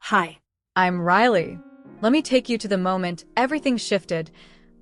Hi. I'm Riley. Let me take you to the moment everything shifted,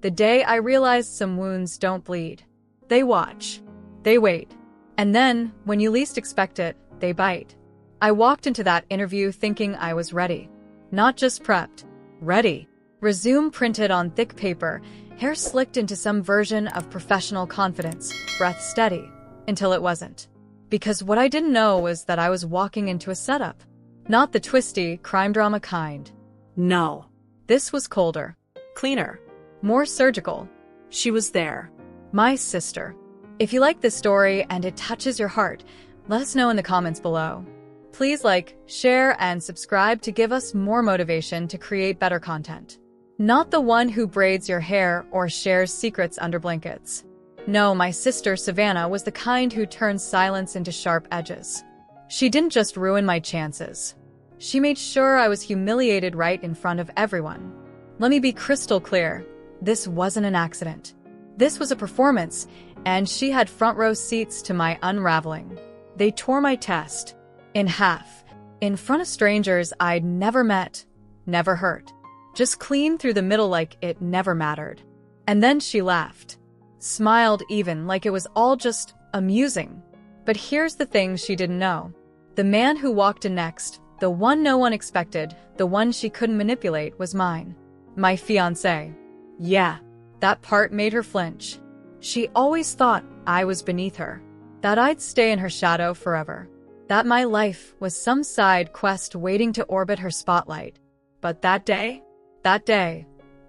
the day I realized some wounds don't bleed. They watch. They wait. And then, when you least expect it, they bite. I walked into that interview thinking I was ready. Not just prepped. Ready. Resume printed on thick paper, hair slicked into some version of professional confidence, breath steady, until it wasn't. Because what I didn't know was that I was walking into a setup. Not the twisty, crime drama kind. No. This was colder. Cleaner. More surgical. She was there. My sister. If you like this story and it touches your heart, let us know in the comments below. Please like, share, and subscribe to give us more motivation to create better content. Not the one who braids your hair or shares secrets under blankets. No, my sister Savannah was the kind who turns silence into sharp edges. She didn't just ruin my chances. She made sure I was humiliated right in front of everyone. Let me be crystal clear. This wasn't an accident. This was a performance, and she had front row seats to my unraveling. They tore my test in half, in front of strangers I'd never met, never hurt. Just clean through the middle like it never mattered. And then she laughed. Smiled even like it was all just amusing. But here's the thing she didn't know. The man who walked in next, the one no one expected, the one she couldn't manipulate, was mine. My fiancé. Yeah, that part made her flinch. She always thought I was beneath her, that I'd stay in her shadow forever, that my life was some side quest waiting to orbit her spotlight. But that day,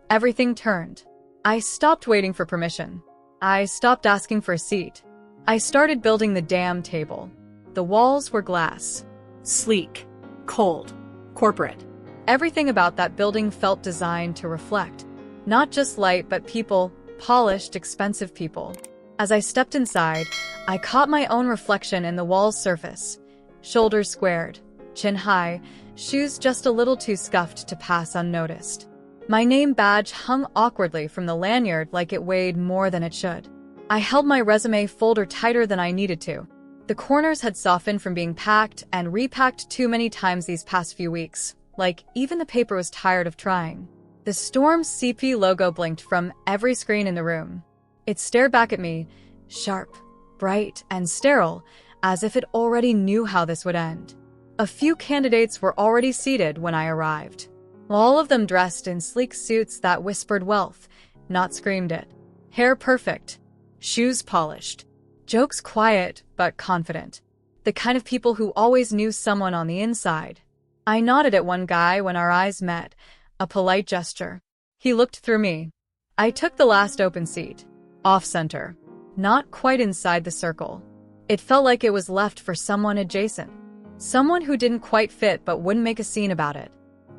everything turned. I stopped waiting for permission. I stopped asking for a seat. I started building the damn table. The walls were glass. Sleek. Cold. Corporate. Everything about that building felt designed to reflect. Not just light, but people. Polished, expensive people. As I stepped inside, I caught my own reflection in the wall's surface. Shoulders squared, chin high, shoes just a little too scuffed to pass unnoticed. My name badge hung awkwardly from the lanyard like it weighed more than it should. I held my resume folder tighter than I needed to. The corners had softened from being packed and repacked too many times these past few weeks, like even the paper was tired of trying. The Storm CP logo blinked from every screen in the room. It stared back at me, sharp, bright, and sterile, as if it already knew how this would end. A few candidates were already seated when I arrived. All of them dressed in sleek suits that whispered wealth, not screamed it. Hair perfect. Shoes polished. Jokes quiet, but confident. The kind of people who always knew someone on the inside. I nodded at one guy when our eyes met, a polite gesture. He looked through me. I took the last open seat. Off-center. Not quite inside the circle. It felt like it was left for someone adjacent. Someone who didn't quite fit but wouldn't make a scene about it.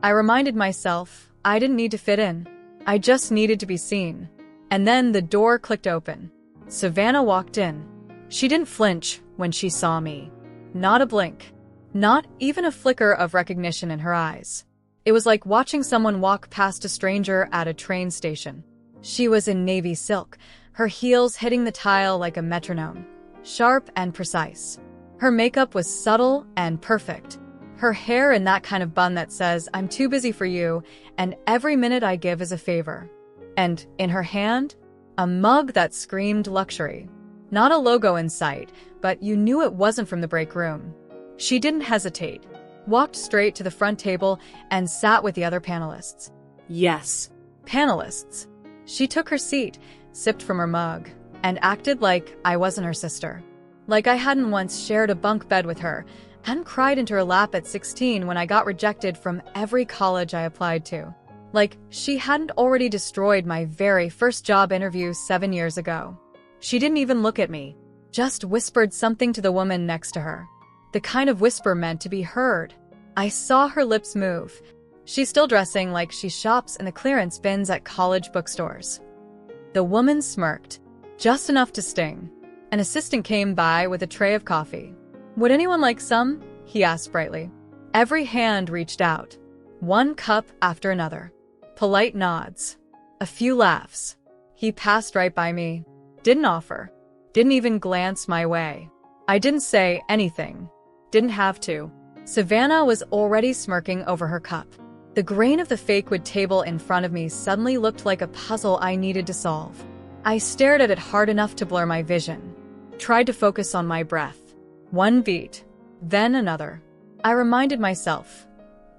I reminded myself I didn't need to fit in. I just needed to be seen. And then the door clicked open. Savannah walked in. She didn't flinch when she saw me. Not a blink. Not even a flicker of recognition in her eyes. It was like watching someone walk past a stranger at a train station. She was in navy silk, her heels hitting the tile like a metronome. Sharp and precise. Her makeup was subtle and perfect. Her hair in that kind of bun that says, "I'm too busy for you, and every minute I give is a favor." And in her hand, a mug that screamed luxury. Not a logo in sight, but you knew it wasn't from the break room. She didn't hesitate, walked straight to the front table, and sat with the other panelists. Yes. Panelists. She took her seat, sipped from her mug, and acted like I wasn't her sister. Like I hadn't once shared a bunk bed with her, hadn't cried into her lap at 16 when I got rejected from every college I applied to. Like she hadn't already destroyed my very first job interview 7 years ago. She didn't even look at me, just whispered something to the woman next to her. The kind of whisper meant to be heard. I saw her lips move. She's still dressing like she shops in the clearance bins at college bookstores. The woman smirked, just enough to sting. An assistant came by with a tray of coffee. "Would anyone like some?" he asked brightly. Every hand reached out. One cup after another. Polite nods. A few laughs. He passed right by me. Didn't offer. Didn't even glance my way. I didn't say anything. Didn't have to. Savannah was already smirking over her cup. The grain of the fake wood table in front of me suddenly looked like a puzzle I needed to solve. I stared at it hard enough to blur my vision. Tried to focus on my breath. One beat, then another. I reminded myself,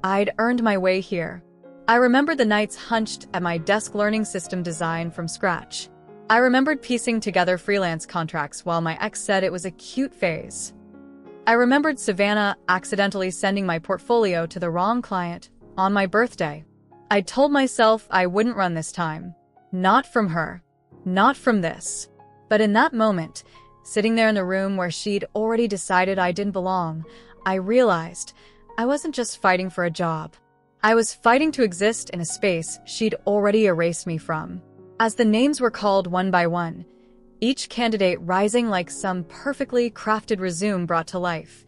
I'd earned my way here. I remembered the nights hunched at my desk learning system design from scratch. I remembered piecing together freelance contracts while my ex said it was a cute phase. I remembered Savannah accidentally sending my portfolio to the wrong client on my birthday. I told myself I wouldn't run this time. Not from her. Not from this. But in that moment, sitting there in the room where she'd already decided I didn't belong, I realized I wasn't just fighting for a job. I was fighting to exist in a space she'd already erased me from. As the names were called one by one, each candidate rising like some perfectly crafted resume brought to life,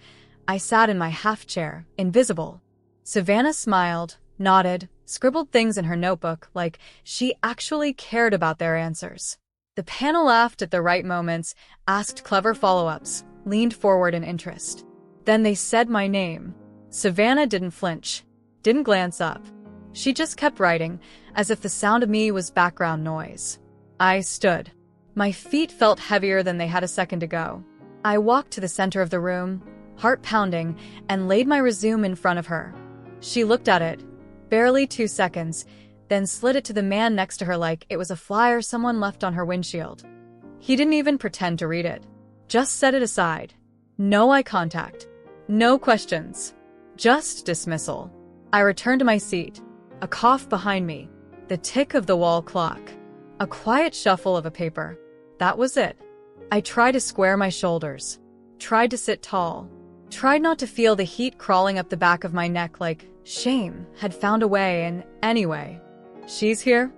I sat in my half chair, invisible. Savannah smiled, nodded, scribbled things in her notebook like she actually cared about their answers. The panel laughed at the right moments, asked clever follow-ups, leaned forward in interest. Then they said my name. Savannah didn't flinch, didn't glance up. She just kept writing, as if the sound of me was background noise. I stood. My feet felt heavier than they had a second ago. I walked to the center of the room, heart pounding, and laid my resume in front of her. She looked at it, barely 2 seconds, then slid it to the man next to her like it was a flyer someone left on her windshield. He didn't even pretend to read it. Just set it aside. No eye contact. No questions. Just dismissal. I returned to my seat. A cough behind me. The tick of the wall clock. A quiet shuffle of a paper. That was it. I tried to square my shoulders. Tried to sit tall. Tried not to feel the heat crawling up the back of my neck like shame had found a way, and anyway. She's here?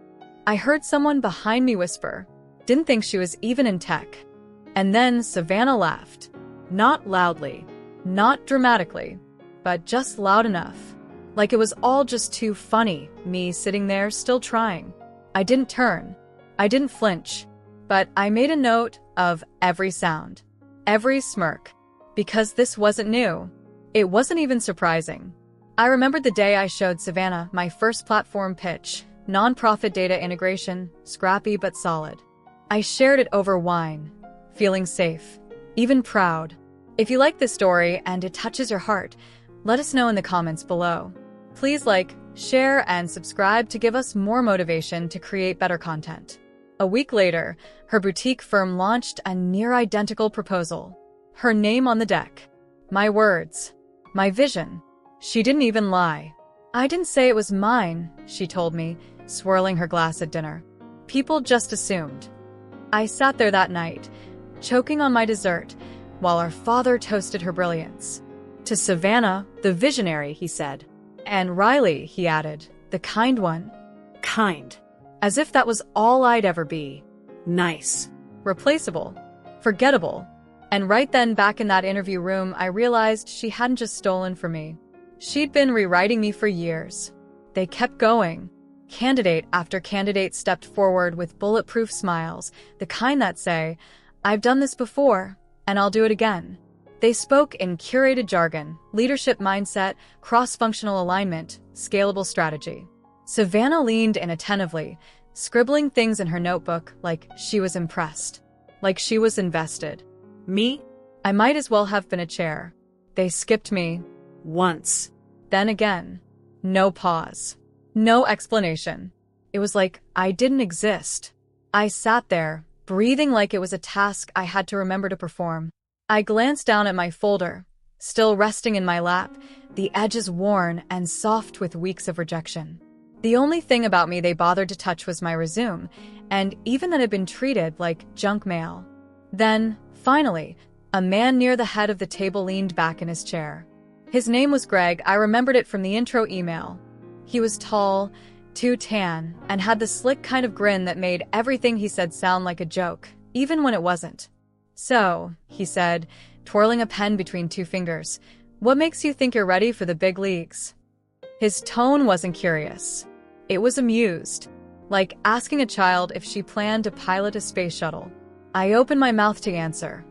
I heard someone behind me whisper. Didn't think she was even in tech. And then Savannah laughed. Not loudly. Not dramatically. But just loud enough. Like it was all just too funny, me sitting there still trying. I didn't turn. I didn't flinch. But I made a note of every sound. Every smirk. Because this wasn't new. It wasn't even surprising. I remembered the day I showed Savannah my first platform pitch. Nonprofit data integration, scrappy but solid. I shared it over wine. Feeling safe. Even proud. If you like this story and it touches your heart, let us know in the comments below. Please like, share, and subscribe to give us more motivation to create better content. A week later, her boutique firm launched a near-identical proposal. Her name on the deck. My words. My vision. She didn't even lie. I didn't say it was mine, she told me, swirling her glass at dinner. People just assumed. I sat there that night, choking on my dessert, while our father toasted her brilliance. To Savannah, the visionary, he said. And Riley, he added, the kind one. Kind. As if that was all I'd ever be. Nice. Replaceable. Forgettable. And right then, back in that interview room, I realized she hadn't just stolen from me. She'd been rewriting me for years. They kept going. Candidate after candidate stepped forward with bulletproof smiles, the kind that say, I've done this before, and I'll do it again. They spoke in curated jargon, leadership mindset, cross-functional alignment, scalable strategy. Savannah leaned in attentively, scribbling things in her notebook like she was impressed. Like she was invested. Me? I might as well have been a chair. They skipped me. Once. Then again. No pause. No explanation. It was like I didn't exist. I sat there, breathing like it was a task I had to remember to perform. I glanced down at my folder, still resting in my lap, the edges worn and soft with weeks of rejection. The only thing about me they bothered to touch was my resume, and even that had been treated like junk mail. Then, finally, a man near the head of the table leaned back in his chair. His name was Greg. I remembered it from the intro email. He was tall, too tan, and had the slick kind of grin that made everything he said sound like a joke, even when it wasn't. So, he said, twirling a pen between 2 fingers, what makes you think you're ready for the big leagues? His tone wasn't curious. It was amused, like asking a child if she planned to pilot a space shuttle. I opened my mouth to answer,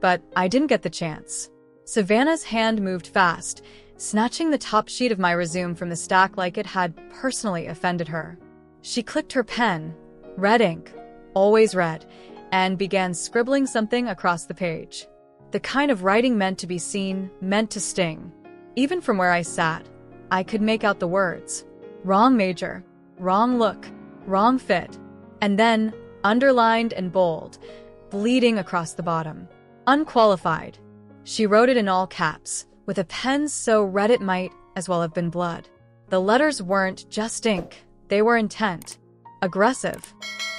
but I didn't get the chance. Savannah's hand moved fast, snatching the top sheet of my resume from the stack like it had personally offended her. She clicked her pen, red ink, always red, and began scribbling something across the page. The kind of writing meant to be seen, meant to sting. Even from where I sat, I could make out the words. Wrong major, wrong look, wrong fit, and then, underlined and bold, bleeding across the bottom. Unqualified. She wrote it in all caps, with a pen so red it might as well have been blood. The letters weren't just ink, they were intent. Aggressive.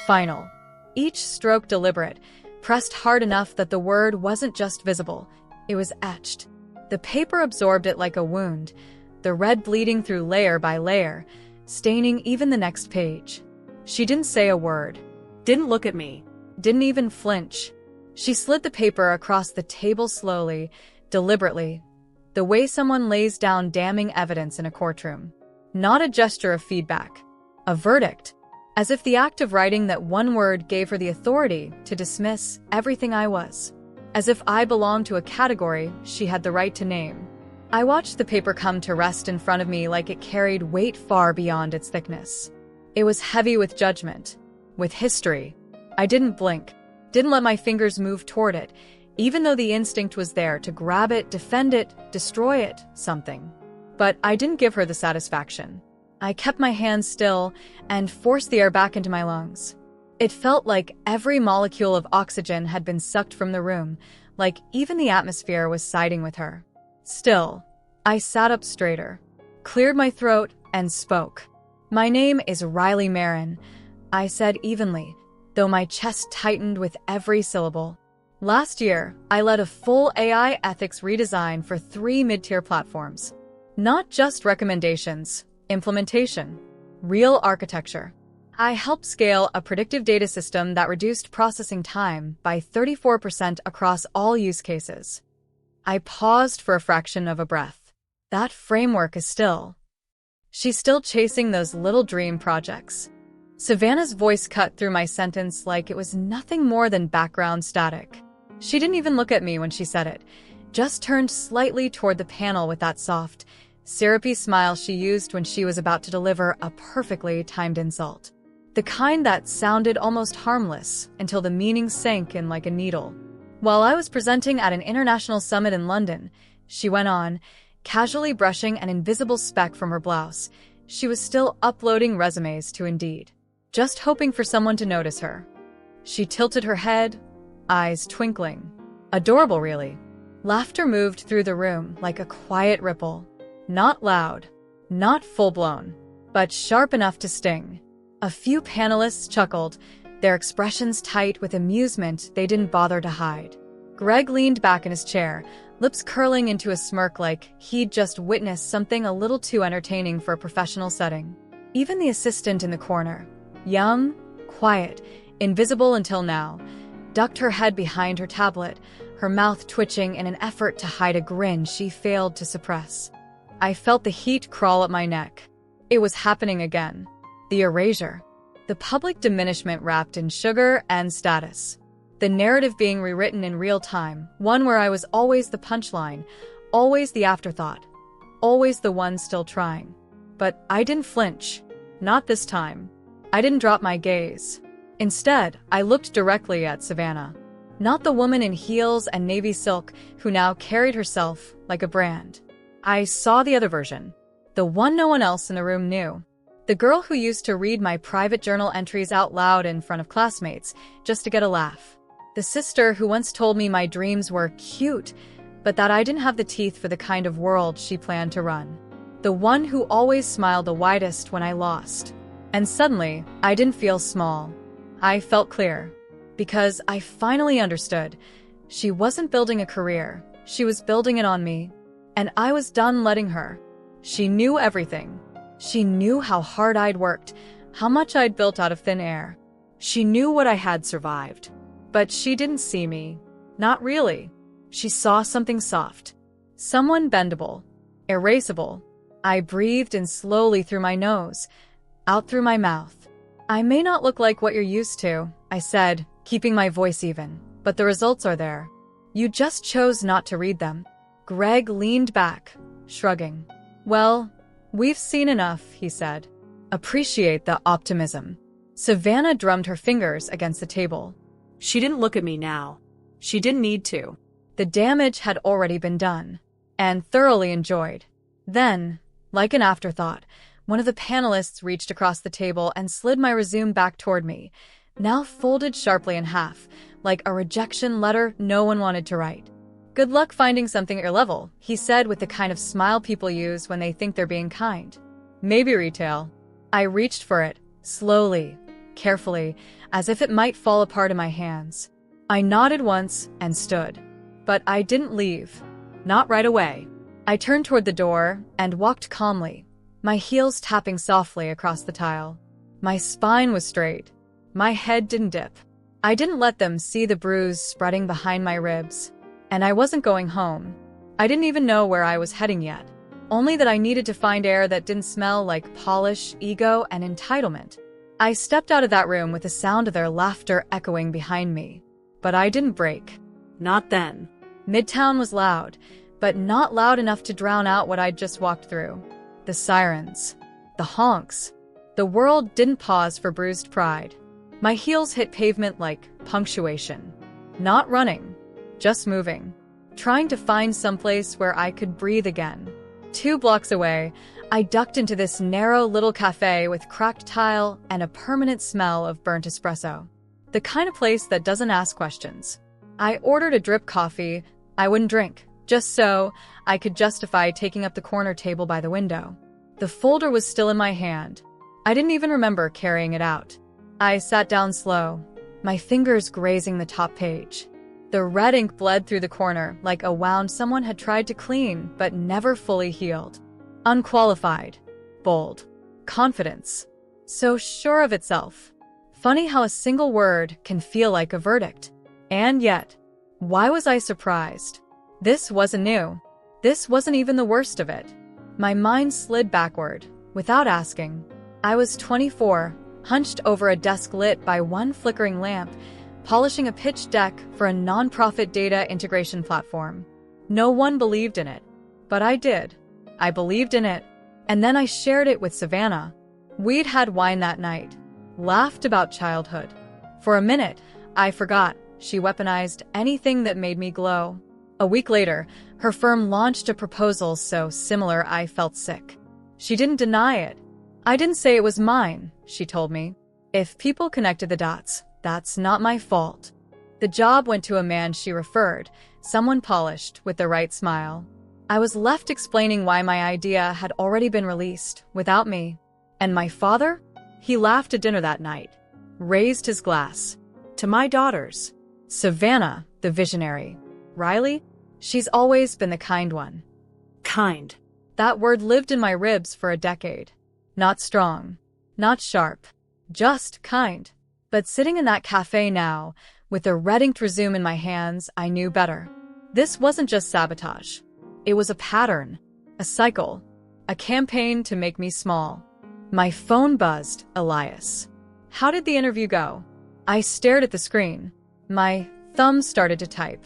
Final. Each stroke deliberate, pressed hard enough that the word wasn't just visible, it was etched. The paper absorbed it like a wound, the red bleeding through layer by layer, staining even the next page. She didn't say a word. Didn't look at me. Didn't even flinch. She slid the paper across the table slowly, deliberately, the way someone lays down damning evidence in a courtroom. Not a gesture of feedback. A verdict. As if the act of writing that one word gave her the authority to dismiss everything I was. As if I belonged to a category she had the right to name. I watched the paper come to rest in front of me like it carried weight far beyond its thickness. It was heavy with judgment, with history. I didn't blink, didn't let my fingers move toward it, even though the instinct was there to grab it, defend it, destroy it, something. But I didn't give her the satisfaction. I kept my hands still and forced the air back into my lungs. It felt like every molecule of oxygen had been sucked from the room, like even the atmosphere was siding with her. Still, I sat up straighter, cleared my throat, and spoke. My name is Riley Marin, I said evenly, though my chest tightened with every syllable. Last year, I led a full AI ethics redesign for 3 mid-tier platforms. Not just recommendations, implementation, real architecture. I helped scale a predictive data system that reduced processing time by 34% across all use cases. I paused for a fraction of a breath. That framework is still. She's still chasing those little dream projects. Savannah's voice cut through my sentence like it was nothing more than background static. She didn't even look at me when she said it, just turned slightly toward the panel with that soft, syrupy smile she used when she was about to deliver a perfectly timed insult. The kind that sounded almost harmless until the meaning sank in like a needle. While I was presenting at an international summit in London, she went on, casually brushing an invisible speck from her blouse. She was still uploading resumes to Indeed, just hoping for someone to notice her. She tilted her head, eyes twinkling. Adorable, really. Laughter moved through the room like a quiet ripple. Not loud, not full-blown, but sharp enough to sting. A few panelists chuckled, their expressions tight with amusement they didn't bother to hide. Greg leaned back in his chair, lips curling into a smirk like he'd just witnessed something a little too entertaining for a professional setting. Even the assistant in the corner, young, quiet, invisible until now, ducked her head behind her tablet, her mouth twitching in an effort to hide a grin she failed to suppress. I felt the heat crawl up my neck. It was happening again. The erasure. The public diminishment wrapped in sugar and status. The narrative being rewritten in real time, one where I was always the punchline, always the afterthought, always the one still trying. But I didn't flinch. Not this time. I didn't drop my gaze. Instead, I looked directly at Savannah. Not the woman in heels and navy silk who now carried herself like a brand. I saw the other version. The one no one else in the room knew. The girl who used to read my private journal entries out loud in front of classmates, just to get a laugh. The sister who once told me my dreams were cute, but that I didn't have the teeth for the kind of world she planned to run. The one who always smiled the widest when I lost. And suddenly, I didn't feel small. I felt clear. Because I finally understood. She wasn't building a career. She was building it on me. And I was done letting her. She knew everything. She knew how hard I'd worked, how much I'd built out of thin air. She knew what I had survived. But she didn't see me. Not really. She saw something soft. Someone bendable. Erasable. I breathed in slowly through my nose, out through my mouth. I may not look like what you're used to, I said, keeping my voice even, but the results are there. You just chose not to read them. Greg leaned back, shrugging. Well, we've seen enough, he said. Appreciate the optimism. Savannah drummed her fingers against the table. She didn't look at me now. She didn't need to. The damage had already been done, and thoroughly enjoyed. Then, like an afterthought, one of the panelists reached across the table and slid my resume back toward me, now folded sharply in half, like a rejection letter no one wanted to write. Good luck finding something at your level, he said with the kind of smile people use when they think they're being kind. Maybe retail. I reached for it, slowly, carefully, as if it might fall apart in my hands. I nodded once and stood. But I didn't leave. Not right away. I turned toward the door and walked calmly, my heels tapping softly across the tile. My spine was straight. My head didn't dip. I didn't let them see the bruise spreading behind my ribs. And I wasn't going home. I didn't even know where I was heading yet. Only that I needed to find air that didn't smell like polish, ego, and entitlement. I stepped out of that room with the sound of their laughter echoing behind me. But I didn't break. Not then. Midtown was loud, but not loud enough to drown out what I'd just walked through. The sirens. The honks. The world didn't pause for bruised pride. My heels hit pavement like punctuation. Not running, just moving. Trying to find someplace where I could breathe again. 2 blocks away, I ducked into this narrow little cafe with cracked tile and a permanent smell of burnt espresso. The kind of place that doesn't ask questions. I ordered a drip coffee I wouldn't drink, just so I could justify taking up the corner table by the window. The folder was still in my hand. I didn't even remember carrying it out. I sat down slow, my fingers grazing the top page. The red ink bled through the corner like a wound someone had tried to clean but never fully healed. Unqualified. Bold. Confidence. So sure of itself. Funny how a single word can feel like a verdict. And yet, why was I surprised? This wasn't new. This wasn't even the worst of it. My mind slid backward, without asking. I was 24, hunched over a desk lit by one flickering lamp, polishing a pitch deck for a nonprofit data integration platform. No one believed in it, but I did. I believed in it, and then I shared it with Savannah. We'd had wine that night, laughed about childhood. For a minute, I forgot she weaponized anything that made me glow. A week later, her firm launched a proposal so similar I felt sick. She didn't deny it. I didn't say it was mine, she told me. If people connected the dots, that's not my fault. The job went to a man she referred, someone polished with the right smile. I was left explaining why my idea had already been released, without me. And my father? He laughed at dinner that night, raised his glass. To my daughters. Savannah, the visionary. Riley? She's always been the kind one. Kind. That word lived in my ribs for a decade. Not strong. Not sharp. Just kind. But sitting in that cafe now, with a red-inked resume in my hands, I knew better. This wasn't just sabotage. It was a pattern. A cycle. A campaign to make me small. My phone buzzed, Elias. How did the interview go? I stared at the screen. My thumb started to type.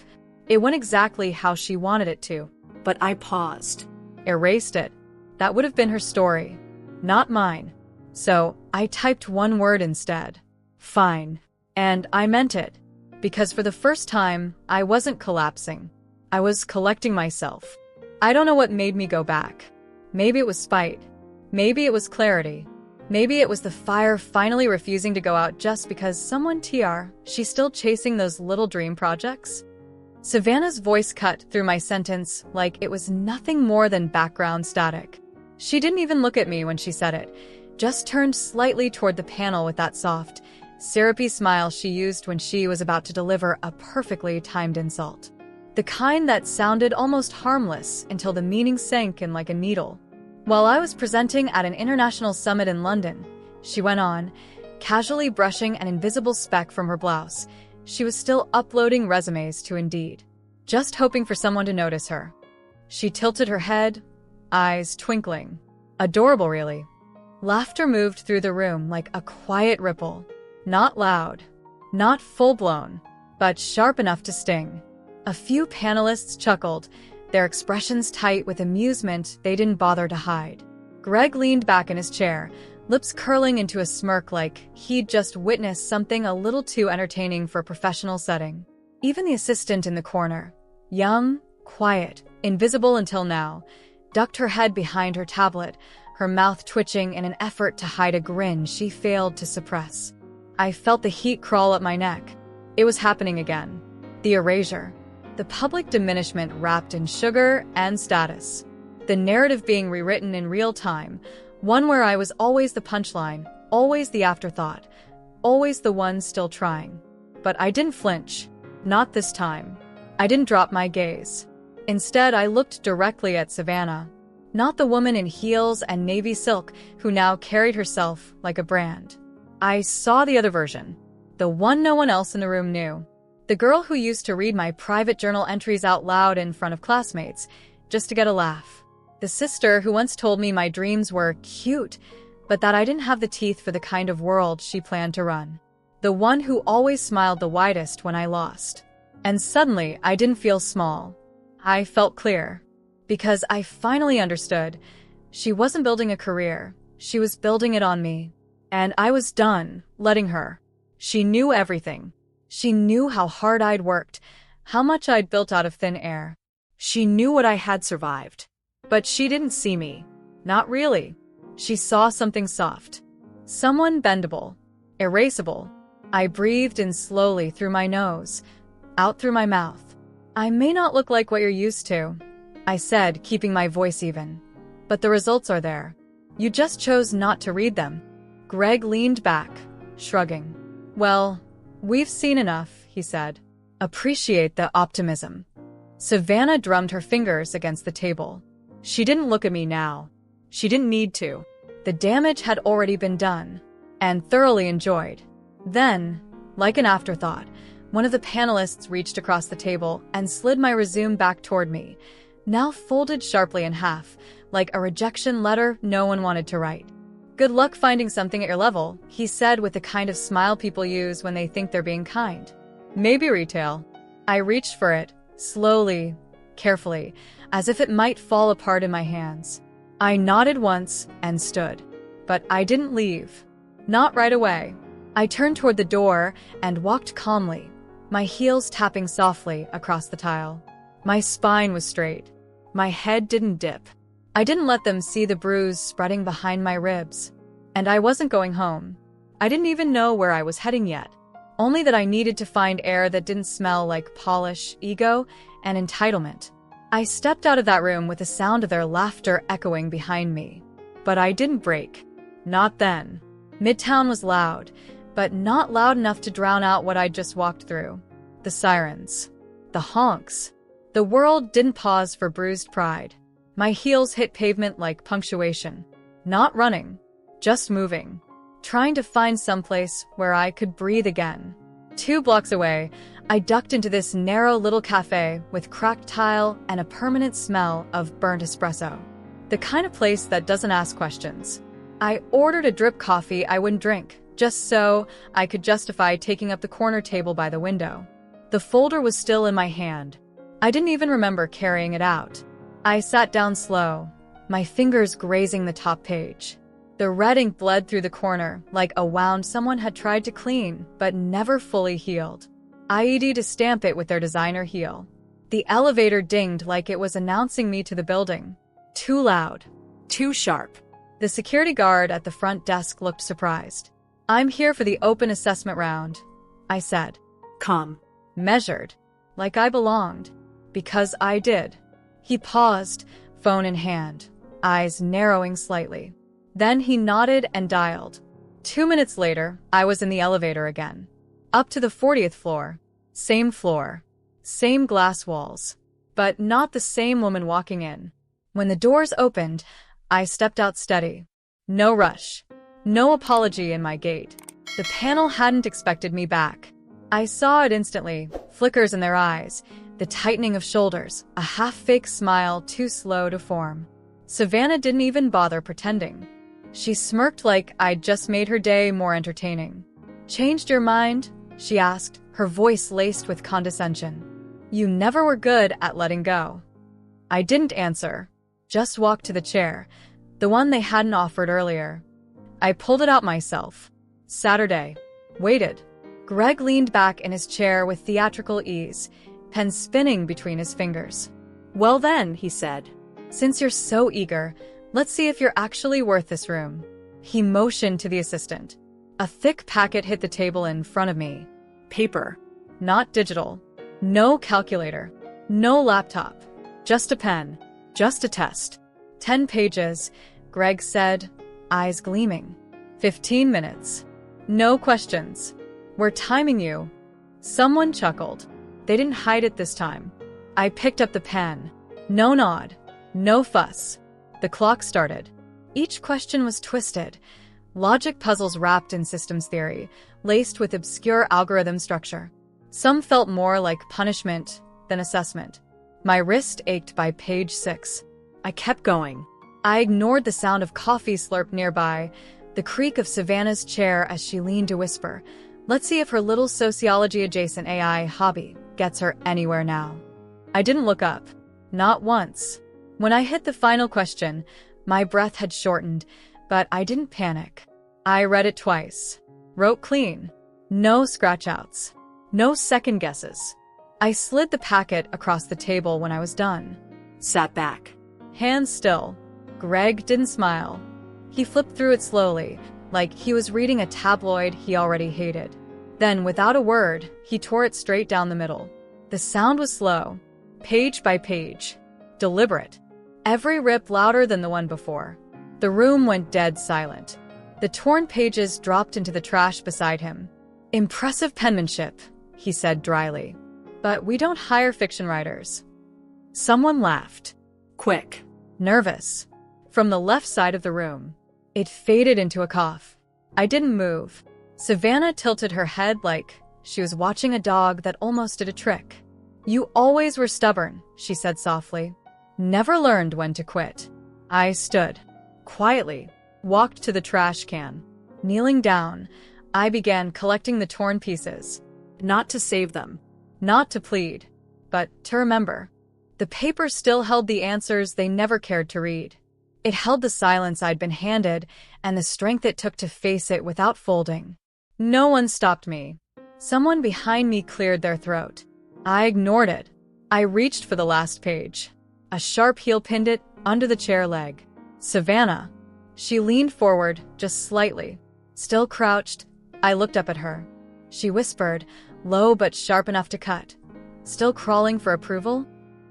It went exactly how she wanted it to. But I paused. Erased it. That would have been her story, not mine. So I typed one word instead. Fine. And I meant it. Because for the first time, I wasn't collapsing. I was collecting myself. I don't know what made me go back. Maybe it was spite. Maybe it was clarity. Maybe it was the fire finally refusing to go out just because someone she's still chasing those little dream projects? Savannah's voice cut through my sentence like it was nothing more than background static. She didn't even look at me when she said it, just turned slightly toward the panel with that soft, syrupy smile she used when she was about to deliver a perfectly timed insult. The kind that sounded almost harmless until the meaning sank in like a needle. While I was presenting at an international summit in London, she went on, casually brushing an invisible speck from her blouse. She was still uploading resumes to Indeed, just hoping for someone to notice her. She tilted her head, eyes twinkling. Adorable, really. Laughter moved through the room like a quiet ripple. Not loud, not full-blown, but sharp enough to sting. A few panelists chuckled, their expressions tight with amusement they didn't bother to hide. Greg leaned back in his chair, lips curling into a smirk like he'd just witnessed something a little too entertaining for a professional setting. Even the assistant in the corner, young, quiet, invisible until now, ducked her head behind her tablet, her mouth twitching in an effort to hide a grin she failed to suppress. I felt the heat crawl up my neck. It was happening again. The erasure. The public diminishment wrapped in sugar and status. The narrative being rewritten in real time, one where I was always the punchline, always the afterthought, always the one still trying. But I didn't flinch. Not this time. I didn't drop my gaze. Instead, I looked directly at Savannah. Not the woman in heels and navy silk who now carried herself like a brand. I saw the other version. The one no one else in the room knew. The girl who used to read my private journal entries out loud in front of classmates, just to get a laugh. The sister who once told me my dreams were cute, but that I didn't have the teeth for the kind of world she planned to run. The one who always smiled the widest when I lost. And suddenly, I didn't feel small. I felt clear. Because I finally understood. She wasn't building a career. She was building it on me. And I was done letting her. She knew everything. She knew how hard I'd worked, how much I'd built out of thin air. She knew what I had survived. But she didn't see me. Not really. She saw something soft. Someone bendable. Erasable. I breathed in slowly through my nose, out through my mouth. I may not look like what you're used to, I said, keeping my voice even. But the results are there. You just chose not to read them. Greg leaned back, shrugging. Well, we've seen enough, he said. Appreciate the optimism. Savannah drummed her fingers against the table. She didn't look at me now. She didn't need to. The damage had already been done, and thoroughly enjoyed. Then, like an afterthought, one of the panelists reached across the table and slid my resume back toward me, now folded sharply in half, like a rejection letter no one wanted to write. Good luck finding something at your level, he said with the kind of smile people use when they think they're being kind. Maybe retail. I reached for it, slowly, carefully, as if it might fall apart in my hands. I nodded once and stood. But I didn't leave. Not right away. I turned toward the door and walked calmly, my heels tapping softly across the tile. My spine was straight. My head didn't dip. I didn't let them see the bruise spreading behind my ribs. And I wasn't going home. I didn't even know where I was heading yet. Only that I needed to find air that didn't smell like polish, ego, and entitlement. I stepped out of that room with the sound of their laughter echoing behind me. But I didn't break. Not then. Midtown was loud, but not loud enough to drown out what I'd just walked through. The sirens. The honks. The world didn't pause for bruised pride. My heels hit pavement like punctuation. Not running. Just moving. Trying to find someplace where I could breathe again. 2 blocks away, I ducked into this narrow little cafe with cracked tile and a permanent smell of burnt espresso. The kind of place that doesn't ask questions. I ordered a drip coffee I wouldn't drink, just so I could justify taking up the corner table by the window. The folder was still in my hand. I didn't even remember carrying it out. I sat down slow, my fingers grazing the top page. The red ink bled through the corner like a wound someone had tried to clean but never fully healed. IED to stamp it with their designer heel. The elevator dinged like it was announcing me to the building. Too loud. Too sharp. The security guard at the front desk looked surprised. I'm here for the open assessment round, I said. Calm. Measured. Like I belonged. Because I did. He paused, phone in hand, eyes narrowing slightly. Then he nodded and dialed. 2 minutes later, I was in the elevator again. Up to the 40th floor. Floor. Same glass walls. But not the same woman walking in. When the doors opened, I stepped out steady. No rush. No apology in my gait. The panel hadn't expected me back. I saw it instantly, flickers in their eyes, the tightening of shoulders, a half-fake smile too slow to form. Savannah didn't even bother pretending. She smirked like I'd just made her day more entertaining. Changed your mind? She asked, her voice laced with condescension. You never were good at letting go. I didn't answer. Just walked to the chair, the one they hadn't offered earlier. I pulled it out myself. Saturday. Waited. Greg leaned back in his chair with theatrical ease, pen spinning between his fingers. Well then, he said. Since you're so eager, let's see if you're actually worth this room. He motioned to the assistant. A thick packet hit the table in front of me. Paper. Not digital. No calculator. No laptop. Just a pen. Just a test. 10 pages, Greg said, eyes gleaming. 15 minutes. No questions. We're timing you. Someone chuckled. They didn't hide it this time. I picked up the pen. No nod. No fuss. The clock started. Each question was twisted. Logic puzzles wrapped in systems theory, laced with obscure algorithm structure. Some felt more like punishment than assessment. My wrist ached by page 6. I kept going. I ignored the sound of coffee slurp nearby, the creak of Savannah's chair as she leaned to whisper, let's see if her little sociology-adjacent AI hobby gets her anywhere now. I didn't look up. Not once. When I hit the final question, my breath had shortened, but I didn't panic. I read it twice. Wrote clean. No scratch-outs. No second guesses. I slid the packet across the table when I was done. Sat back. Hands still. Greg didn't smile. He flipped through it slowly, like he was reading a tabloid he already hated. Then, without a word, he tore it straight down the middle. The sound was slow. Page by page. Deliberate. Every rip louder than the one before. The room went dead silent. The torn pages dropped into the trash beside him. Impressive penmanship, he said dryly. But we don't hire fiction writers. Someone laughed. Quick. Nervous. From the left side of the room. It faded into a cough. I didn't move. Savannah tilted her head like she was watching a dog that almost did a trick. You always were stubborn, she said softly. Never learned when to quit. I stood. Quietly. Walked to the trash can. Kneeling down, I began collecting the torn pieces. Not to save them. Not to plead. But to remember. The paper still held the answers they never cared to read. It held the silence I'd been handed and the strength it took to face it without folding. No one stopped me. Someone behind me cleared their throat. I ignored it. I reached for the last page. A sharp heel pinned it under the chair leg. Savannah. She leaned forward, just slightly. Still crouched, I looked up at her. She whispered, low but sharp enough to cut. Still crawling for approval?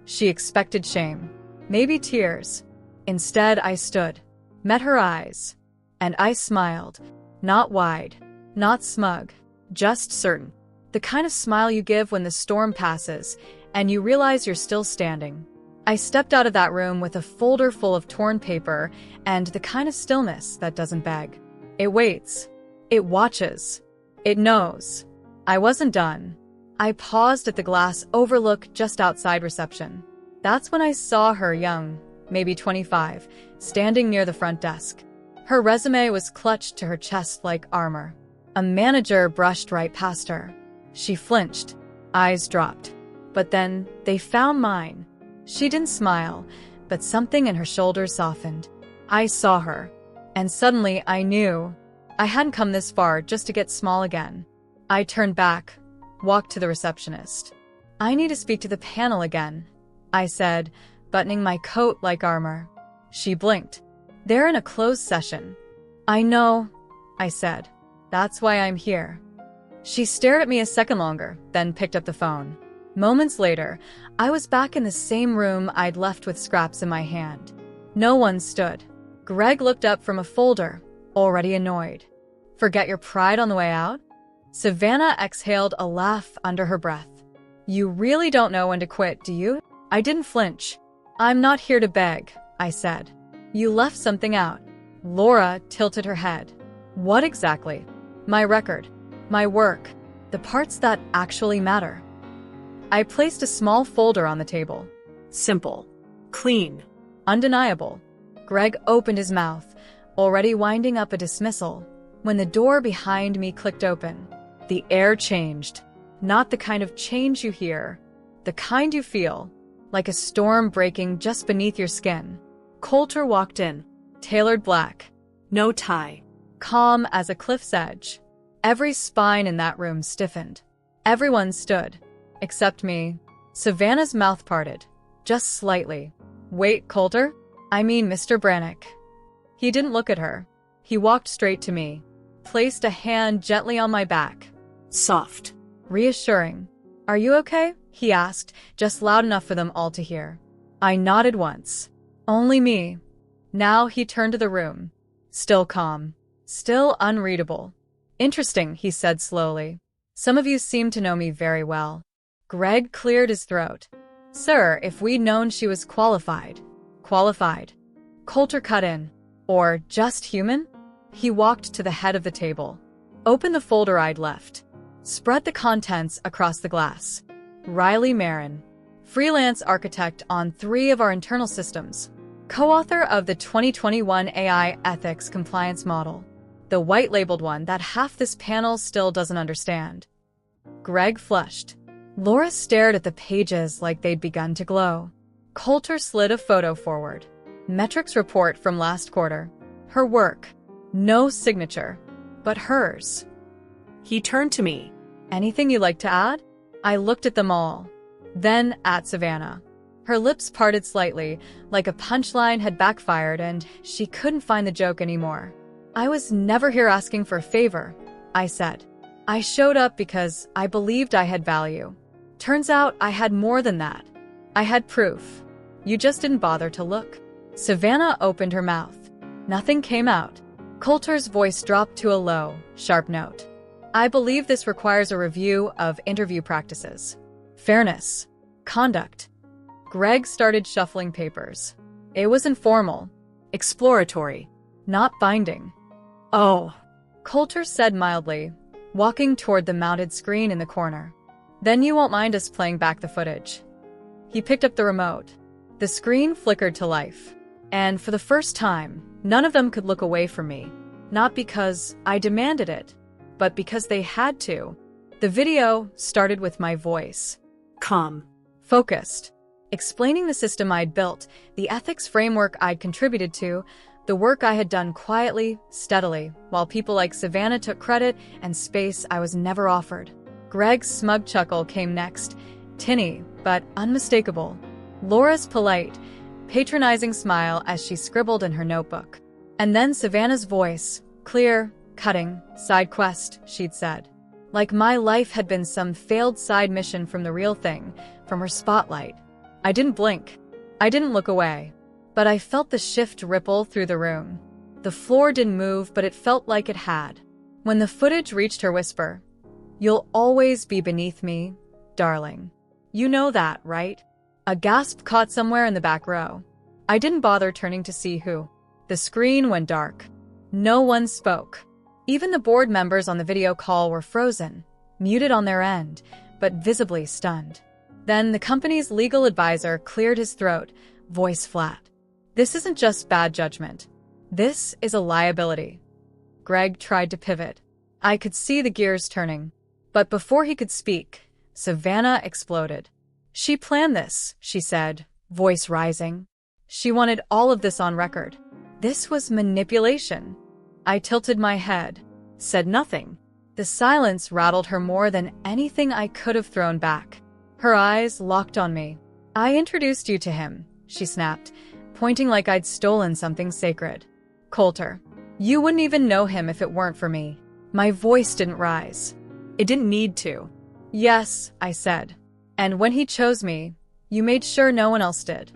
She expected shame. Maybe tears. Instead, I stood. Met her eyes. And I smiled. Not wide. Not smug. Just certain. The kind of smile you give when the storm passes, and you realize you're still standing. I stepped out of that room with a folder full of torn paper and the kind of stillness that doesn't beg. It waits. It watches. It knows. I wasn't done. I paused at the glass overlook just outside reception. That's when I saw her, young, maybe 25, standing near the front desk. Her resume was clutched to her chest like armor. A manager brushed right past her. She flinched. Eyes dropped. But then, they found mine. She didn't smile, but something in her shoulders softened. I saw her. And suddenly, I knew. I hadn't come this far just to get small again. I turned back, walked to the receptionist. I need to speak to the panel again, I said, buttoning my coat like armor. She blinked. They're in a closed session. I know, I said. That's why I'm here. She stared at me a second longer, then picked up the phone. Moments later, I was back in the same room I'd left with scraps in my hand. No one stood. Greg looked up from a folder, already annoyed. Forget your pride on the way out? Savannah exhaled a laugh under her breath. You really don't know when to quit, do you? I didn't flinch. I'm not here to beg, I said. You left something out. Laura tilted her head. What exactly? My record. My work. The parts that actually matter. I placed a small folder on the table. Simple. Clean. Undeniable. Greg opened his mouth, already winding up a dismissal, when the door behind me clicked open. The air changed. Not the kind of change you hear. The kind you feel. like a storm breaking just beneath your skin. Coulter walked in. Tailored black. No tie. Calm as a cliff's edge. Every spine in that room stiffened. Everyone stood. Except me. Savannah's mouth parted. Just slightly. Wait, Coulter? I mean Mr. Brannick. He didn't look at her. He walked straight to me. Placed a hand gently on my back. Soft. Reassuring. Are you okay? He asked, just loud enough for them all to hear. I nodded once. Only me. Now he turned to the room. Still calm. Still unreadable. Interesting, he said slowly. Some of you seem to know me very well. Greg cleared his throat. Sir, if we'd known she was qualified. Qualified. Coulter cut in. Or just human? He walked to the head of the table. Opened the folder I'd left. Spread the contents across the glass. Riley Marin. Freelance architect on 3 of our internal systems. Co-author of the 2021 AI Ethics Compliance Model. The white-labeled one that half this panel still doesn't understand. Greg flushed. Laura stared at the pages like they'd begun to glow. Coulter slid a photo forward. Metrics report from last quarter. Her work. No signature. But hers. He turned to me. Anything you'd like to add? I looked at them all. Then at Savannah. Her lips parted slightly, like a punchline had backfired and she couldn't find the joke anymore. I was never here asking for a favor, I said. I showed up because I believed I had value. Turns out I had more than that. I had proof. You just didn't bother to look. Savannah opened her mouth. Nothing came out. Coulter's voice dropped to a low, sharp note. I believe this requires a review of interview practices. Fairness. Conduct. Greg started shuffling papers. It was informal. Exploratory. Not binding. Oh. Coulter said mildly, walking toward the mounted screen in the corner. Then you won't mind us playing back the footage. He picked up the remote. The screen flickered to life. And for the first time, none of them could look away from me. Not because I demanded it, but because they had to. The video started with my voice. Calm. Focused. Explaining the system I'd built, the ethics framework I'd contributed to, the work I had done quietly, steadily, while people like Savannah took credit and space I was never offered. Greg's smug chuckle came next, tinny, but unmistakable. Laura's polite, patronizing smile as she scribbled in her notebook. And then Savannah's voice, clear, cutting, side quest, she'd said. Like my life had been some failed side mission from the real thing, from her spotlight. I didn't blink. I didn't look away. But I felt the shift ripple through the room. The floor didn't move, but it felt like it had. When the footage reached her whisper, "You'll always be beneath me, darling. You know that, right?" A gasp caught somewhere in the back row. I didn't bother turning to see who. The screen went dark. No one spoke. Even the board members on the video call were frozen, muted on their end, but visibly stunned. Then the company's legal advisor cleared his throat, voice flat. This isn't just bad judgment. This is a liability. Greg tried to pivot. I could see the gears turning. But before he could speak, Savannah exploded. She planned this, she said, voice rising. She wanted all of this on record. This was manipulation. I tilted my head, said nothing. The silence rattled her more than anything I could have thrown back. Her eyes locked on me. I introduced you to him, she snapped, pointing like I'd stolen something sacred. Coulter. You wouldn't even know him if it weren't for me. My voice didn't rise. It didn't need to. Yes, I said. And when he chose me, you made sure no one else did.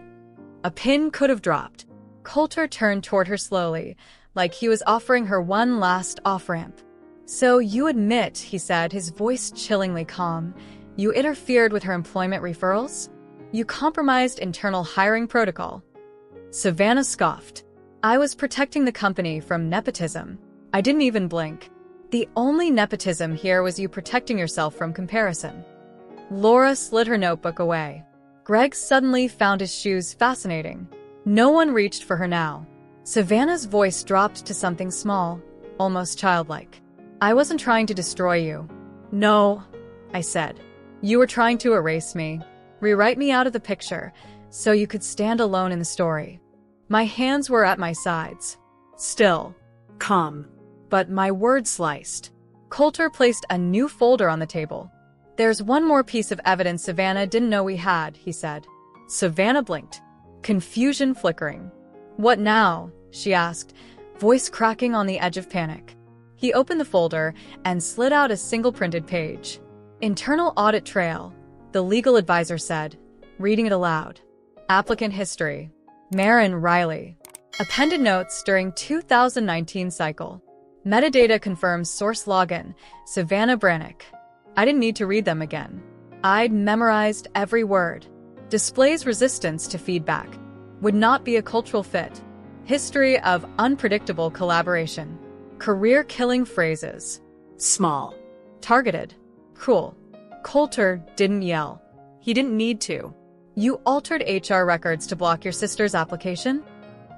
A pin could have dropped. Coulter turned toward her slowly, like he was offering her one last off-ramp. So you admit, he said, his voice chillingly calm, you interfered with her employment referrals? You compromised internal hiring protocol. Savannah scoffed. I was protecting the company from nepotism. I didn't even blink. The only nepotism here was you protecting yourself from comparison. Laura slid her notebook away. Greg suddenly found his shoes fascinating. No one reached for her now. Savannah's voice dropped to something small, almost childlike. I wasn't trying to destroy you. No, I said. You were trying to erase me. Rewrite me out of the picture so you could stand alone in the story. My hands were at my sides. Still. Calm. But my words sliced. Coulter placed a new folder on the table. There's one more piece of evidence Savannah didn't know we had, he said. Savannah blinked. Confusion flickering. What now? She asked, voice cracking on the edge of panic. He opened the folder and slid out a single printed page. Internal audit trail, the legal advisor said, reading it aloud. Applicant history. Marin Riley. Appended notes during 2019 cycle. Metadata confirms source login, Savannah Brannick. I didn't need to read them again. I'd memorized every word. Displays resistance to feedback. Would not be a cultural fit. History of unpredictable collaboration. Career-killing phrases. Small. Targeted. Cruel. Coulter didn't yell. He didn't need to. You altered HR records to block your sister's application?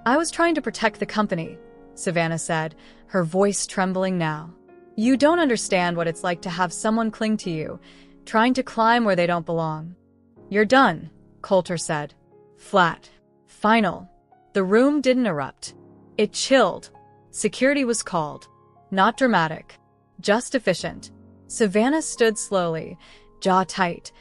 I was trying to protect the company, Savannah said, her voice trembling now. You don't understand what it's like to have someone cling to you, trying to climb where they don't belong. You're done, Coulter said. Flat. Final. The room didn't erupt. It chilled. Security was called. Not dramatic. Just efficient. Savannah stood slowly, jaw tight,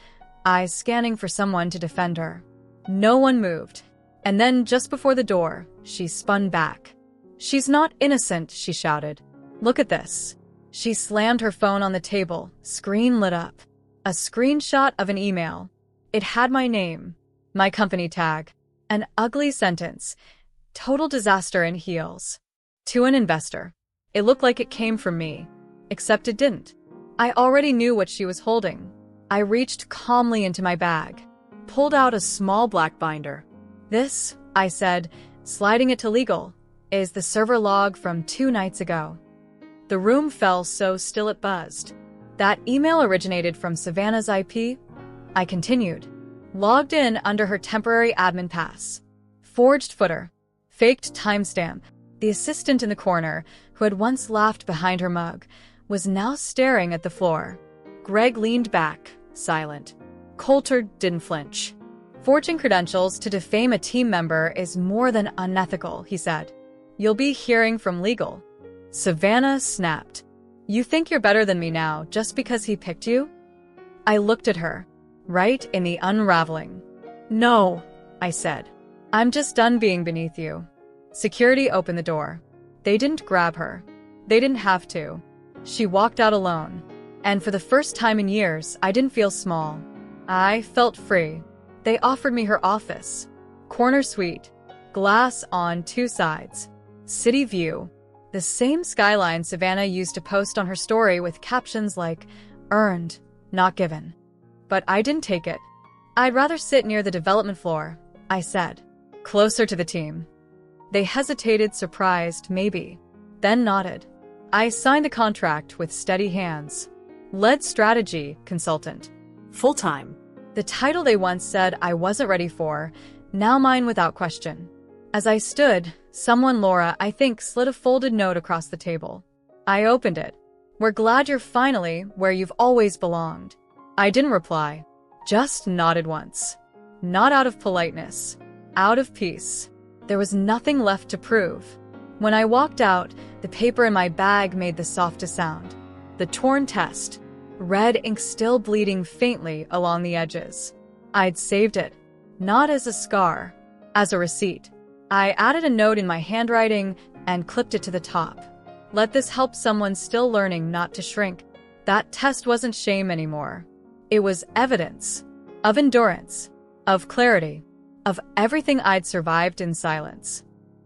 eyes scanning for someone to defend her. No one moved. And then, just before the door, she spun back. She's not innocent, she shouted. Look at this. She slammed her phone on the table, screen lit up. A screenshot of an email. It had my name, my company tag, an ugly sentence, total disaster in heels. To an investor. It looked like it came from me, except it didn't. I already knew what she was holding. I reached calmly into my bag, pulled out a small black binder. This, I said, sliding it to legal, is the server log from 2 nights ago. The room fell so still it buzzed. That email originated from Savannah's IP? I continued. Logged in under her temporary admin pass. Forged footer. Faked timestamp. The assistant in the corner, who had once laughed behind her mug, was now staring at the floor. Greg leaned back, silent. Coulter didn't flinch. Forging credentials to defame a team member is more than unethical, he said. You'll be hearing from legal. Savannah snapped. You think you're better than me now just because he picked you? I looked at her, right in the unraveling. No, I said. I'm just done being beneath you. Security opened the door. They didn't grab her. They didn't have to. She walked out alone. And for the first time in years, I didn't feel small. I felt free. They offered me her office. Corner suite. Glass on 2 sides. City view. The same skyline Savannah used to post on her story with captions like, earned, not given. But I didn't take it. I'd rather sit near the development floor, I said. Closer to the team. They hesitated, surprised, maybe. Then nodded. I signed the contract with steady hands. Lead strategy consultant. Full-time. The title they once said I wasn't ready for, now mine without question. As I stood, someone, Laura, I think, slid a folded note across the table. I opened it. We're glad you're finally where you've always belonged. I didn't reply, just nodded once. Not out of politeness, out of peace. There was nothing left to prove. When I walked out, the paper in my bag made the softest sound. The torn test. Red ink still bleeding faintly along the edges. I'd saved it. Not as a scar, as a receipt. I added a note in my handwriting and clipped it to the top. Let this help someone still learning not to shrink. That test wasn't shame anymore. It was evidence. Of endurance. Of clarity. Of everything I'd survived in silence.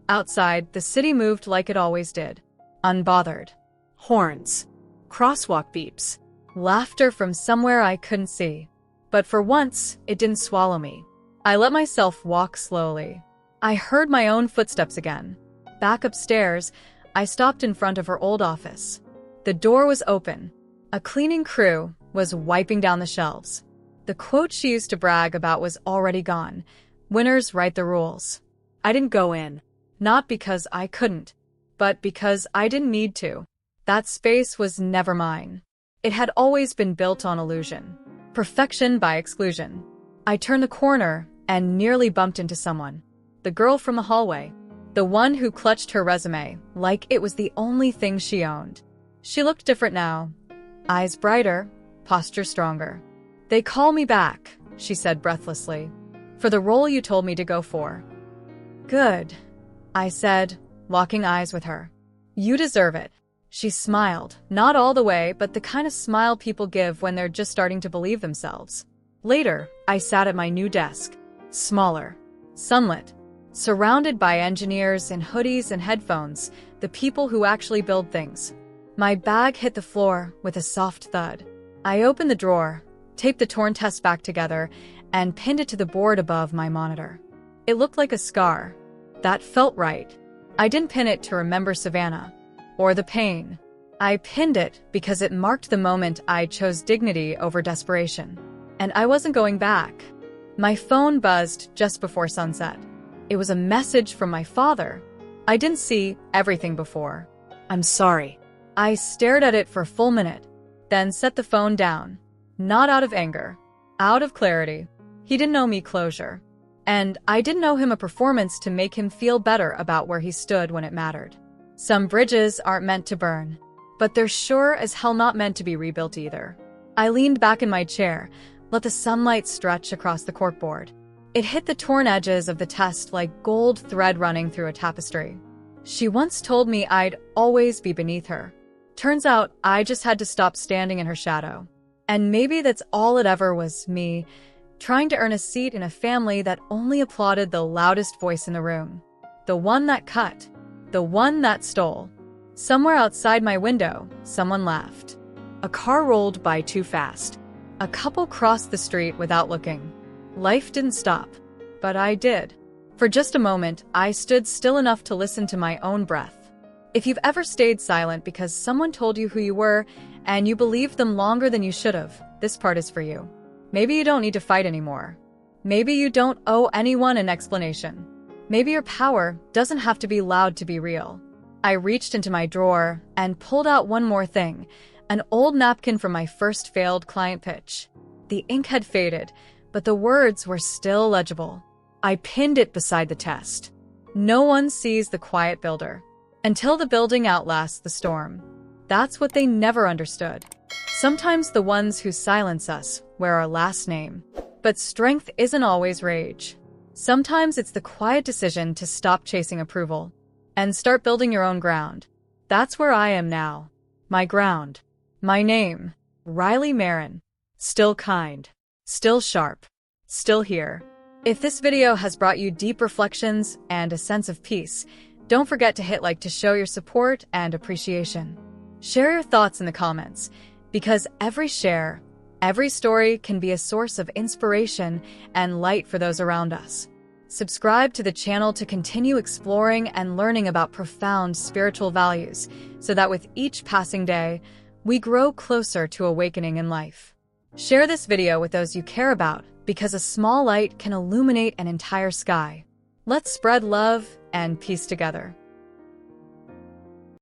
Outside, the city moved like it always did. Unbothered. Horns. Crosswalk beeps. Laughter from somewhere I couldn't see. But for once, it didn't swallow me. I let myself walk slowly. I heard my own footsteps again. Back upstairs, I stopped in front of her old office. The door was open. A cleaning crew was wiping down the shelves. The quote she used to brag about was already gone. Winners write the rules. I didn't go in. Not because I couldn't, but because I didn't need to. That space was never mine. It had always been built on illusion. Perfection by exclusion. I turned the corner and nearly bumped into someone. The girl from the hallway. The one who clutched her resume like it was the only thing she owned. She looked different now. Eyes brighter, posture stronger. "They call me back," she said breathlessly, "for the role you told me to go for." "Good," I said, locking eyes with her. "You deserve it." She smiled, not all the way, but the kind of smile people give when they're just starting to believe themselves. Later, I sat at my new desk, smaller, sunlit, surrounded by engineers in hoodies and headphones, the people who actually build things. My bag hit the floor with a soft thud. I opened the drawer, taped the torn test back together, and pinned it to the board above my monitor. It looked like a scar. That felt right. I didn't pin it to remember Savannah or the pain. I pinned it because it marked the moment I chose dignity over desperation. And I wasn't going back. My phone buzzed just before sunset. It was a message from my father. I didn't see everything before. "I'm sorry." I stared at it for a full minute, then set the phone down. Not out of anger, out of clarity. He didn't owe me closure. And I didn't owe him a performance to make him feel better about where he stood when it mattered. Some bridges aren't meant to burn, but they're sure as hell not meant to be rebuilt either. I leaned back in my chair, let the sunlight stretch across the corkboard. It hit the torn edges of the test like gold thread running through a tapestry. She once told me I'd always be beneath her. Turns out I just had to stop standing in her shadow. And maybe that's all it ever was, me, trying to earn a seat in a family that only applauded the loudest voice in the room. The one that cut. The one that stole. Somewhere outside my window, someone laughed. A car rolled by too fast. A couple crossed the street without looking. Life didn't stop. But I did. For just a moment, I stood still enough to listen to my own breath. If you've ever stayed silent because someone told you who you were and you believed them longer than you should have, this part is for you. Maybe you don't need to fight anymore. Maybe you don't owe anyone an explanation. Maybe your power doesn't have to be loud to be real. I reached into my drawer and pulled out one more thing, an old napkin from my first failed client pitch. The ink had faded, but the words were still legible. I pinned it beside the test. No one sees the quiet builder until the building outlasts the storm. That's what they never understood. Sometimes the ones who silence us wear our last name. But strength isn't always rage. Sometimes it's the quiet decision to stop chasing approval and start building your own ground. That's where I am now. My ground. My name. Riley Marin. Still kind. Still sharp. Still here. If this video has brought you deep reflections and a sense of peace, don't forget to hit like to show your support and appreciation. Share your thoughts in the comments, because every share, every story can be a source of inspiration and light for those around us. Subscribe to the channel to continue exploring and learning about profound spiritual values, so that with each passing day, we grow closer to awakening in life. Share this video with those you care about, because a small light can illuminate an entire sky. Let's spread love and peace together.